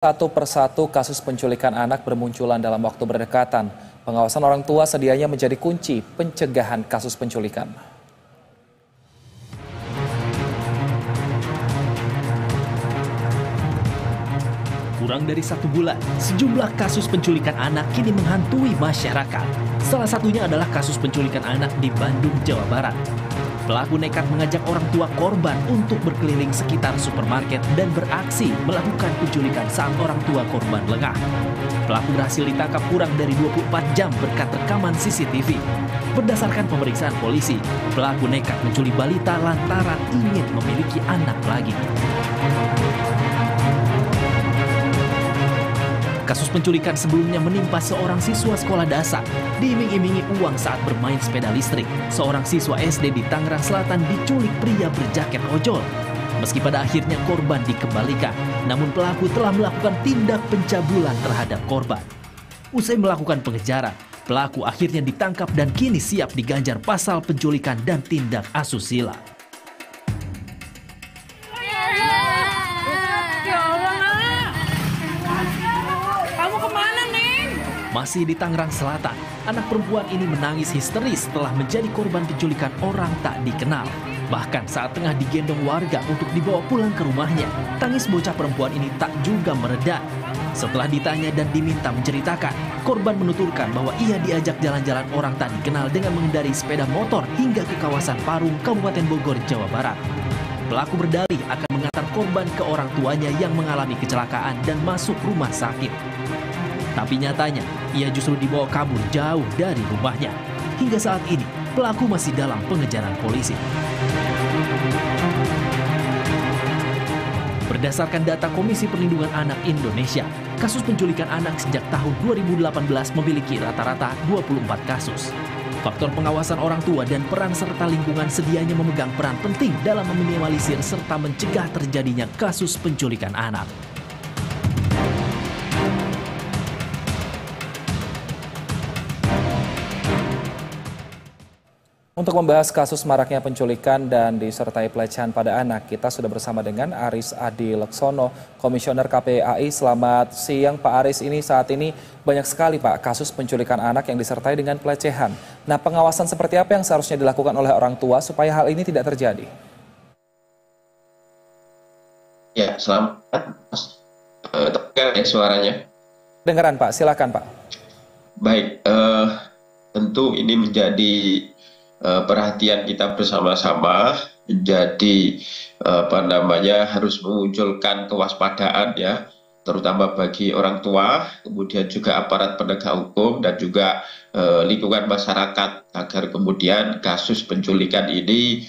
Satu persatu kasus penculikan anak bermunculan dalam waktu berdekatan. Pengawasan orang tua sedianya menjadi kunci pencegahan kasus penculikan. Kurang dari 1 bulan, sejumlah kasus penculikan anak kini menghantui masyarakat. Salah satunya adalah kasus penculikan anak di Bandung, Jawa Barat. Pelaku nekat mengajak orang tua korban untuk berkeliling sekitar supermarket dan beraksi melakukan penculikan saat orang tua korban lengah. Pelaku berhasil ditangkap kurang dari 24 jam berkat rekaman CCTV. Berdasarkan pemeriksaan polisi, pelaku nekat menculik balita lantaran ingin memiliki anak lagi. Kasus penculikan sebelumnya menimpa seorang siswa sekolah dasar. Diiming-imingi uang saat bermain sepeda listrik, seorang siswa SD di Tangerang Selatan diculik pria berjaket ojol. Meski pada akhirnya korban dikembalikan, namun pelaku telah melakukan tindak pencabulan terhadap korban. Usai melakukan pengejaran, pelaku akhirnya ditangkap dan kini siap diganjar pasal penculikan dan tindak asusila. Masih di Tangerang Selatan, anak perempuan ini menangis histeris setelah menjadi korban penculikan orang tak dikenal. Bahkan saat tengah digendong warga untuk dibawa pulang ke rumahnya, tangis bocah perempuan ini tak juga mereda. Setelah ditanya dan diminta menceritakan, korban menuturkan bahwa ia diajak jalan-jalan orang tak dikenal dengan mengendarai sepeda motor hingga ke kawasan Parung, Kabupaten Bogor, Jawa Barat. Pelaku berdalih akan mengantar korban ke orang tuanya yang mengalami kecelakaan dan masuk rumah sakit. Tapi nyatanya, ia justru dibawa kabur jauh dari rumahnya. Hingga saat ini, pelaku masih dalam pengejaran polisi. Berdasarkan data Komisi Perlindungan Anak Indonesia, kasus penculikan anak sejak tahun 2018 memiliki rata-rata 24 kasus. Faktor pengawasan orang tua dan peran serta lingkungan sedianya memegang peran penting dalam meminimalisir serta mencegah terjadinya kasus penculikan anak. Untuk membahas kasus maraknya penculikan dan disertai pelecehan pada anak, kita sudah bersama dengan Aris Adi Laksono, Komisioner KPAI. Selamat siang Pak Aris. Ini saat ini banyak sekali Pak kasus penculikan anak yang disertai dengan pelecehan. Nah, pengawasan seperti apa yang seharusnya dilakukan oleh orang tua supaya hal ini tidak terjadi? Ya, selamat. Terdengar ya suaranya? Dengaran Pak, silakan Pak. Baik, tentu ini menjadi perhatian kita bersama-sama, menjadi harus memunculkan kewaspadaan ya, terutama bagi orang tua, kemudian juga aparat penegak hukum dan juga lingkungan masyarakat agar kemudian kasus penculikan ini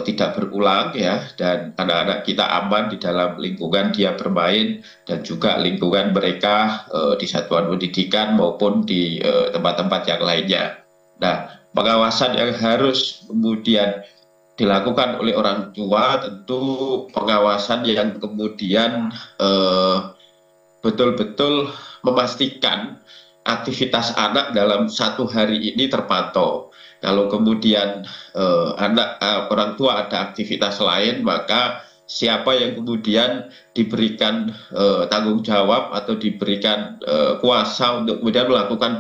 tidak berulang ya, dan anak-anak kita aman di dalam lingkungan dia bermain dan juga lingkungan mereka di satuan pendidikan maupun di tempat-tempat yang lainnya. Nah, pengawasan yang harus kemudian dilakukan oleh orang tua tentu pengawasan yang kemudian betul-betul memastikan aktivitas anak dalam satu hari ini terpantau. Kalau kemudian orang tua ada aktivitas lain, maka siapa yang kemudian diberikan tanggung jawab atau diberikan kuasa untuk kemudian melakukan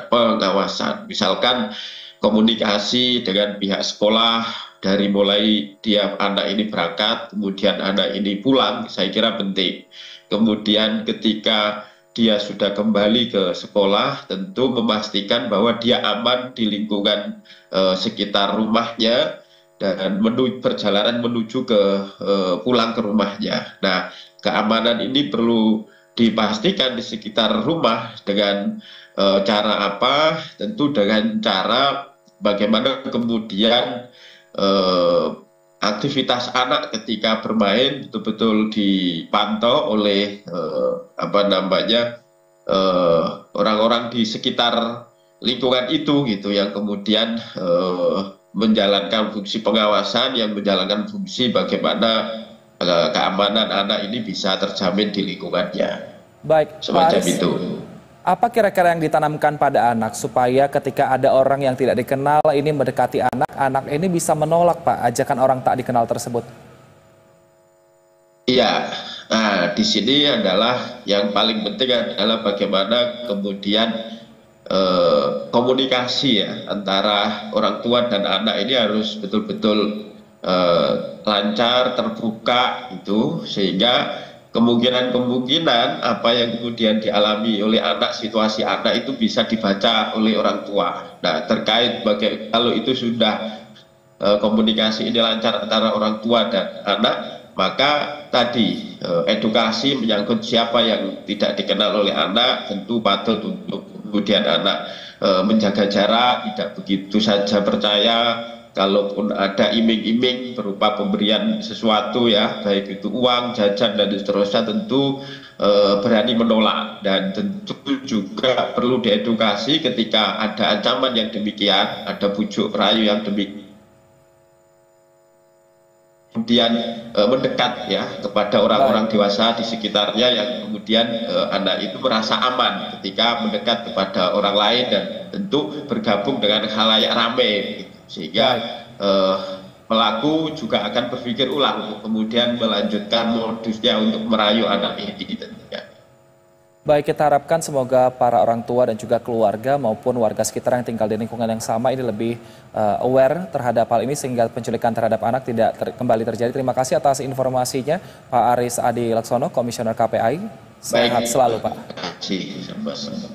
pengawasan. Misalkan komunikasi dengan pihak sekolah dari mulai anak ini berangkat, kemudian anak ini pulang, saya kira penting. Kemudian ketika dia sudah kembali ke sekolah, tentu memastikan bahwa dia aman di lingkungan sekitar rumahnya dan perjalanan menuju ke pulang ke rumahnya. Nah, keamanan ini perlu dipastikan di sekitar rumah dengan cara apa? Tentu dengan cara bagaimana kemudian aktivitas anak ketika bermain betul-betul dipantau oleh orang-orang di sekitar lingkungan itu gitu, yang kemudian menjalankan fungsi pengawasan, yang menjalankan fungsi bagaimana keamanan anak ini bisa terjamin di lingkungannya. Baik, semacam Aris, itu. apa kira-kira yang ditanamkan pada anak supaya ketika ada orang yang tidak dikenal ini mendekati anak, anak ini bisa menolak Pak ajakan orang tak dikenal tersebut? Iya, Nah, di sini adalah yang paling penting adalah bagaimana kemudian komunikasi ya antara orang tua dan anak ini harus betul-betul lancar, terbuka itu, sehingga kemungkinan-kemungkinan apa yang kemudian dialami oleh anak, situasi anak itu bisa dibaca oleh orang tua. Nah, terkait kalau itu sudah komunikasi ini lancar antara orang tua dan anak, maka tadi edukasi menyangkut siapa yang tidak dikenal oleh anak tentu patut untuk kemudian anak menjaga jarak, tidak begitu saja percaya. Kalaupun ada iming-iming berupa pemberian sesuatu ya, baik itu uang, jajan dan seterusnya, tentu berani menolak. Dan tentu juga perlu diedukasi ketika ada ancaman yang demikian, ada bujuk rayu yang demikian, kemudian mendekat ya kepada orang-orang dewasa di sekitarnya, yang kemudian anak itu merasa aman ketika mendekat kepada orang lain dan tentu bergabung dengan khalayak ramai, sehingga pelaku juga akan berpikir ulang untuk kemudian melanjutkan modusnya untuk merayu anak ini tentunya. Baik, kita harapkan semoga para orang tua dan juga keluarga maupun warga sekitar yang tinggal di lingkungan yang sama ini lebih aware terhadap hal ini sehingga penculikan terhadap anak tidak kembali terjadi. Terima kasih atas informasinya Pak Aris Adi Laksono, Komisioner KPAI. Sehat selalu Pak. Terima kasih.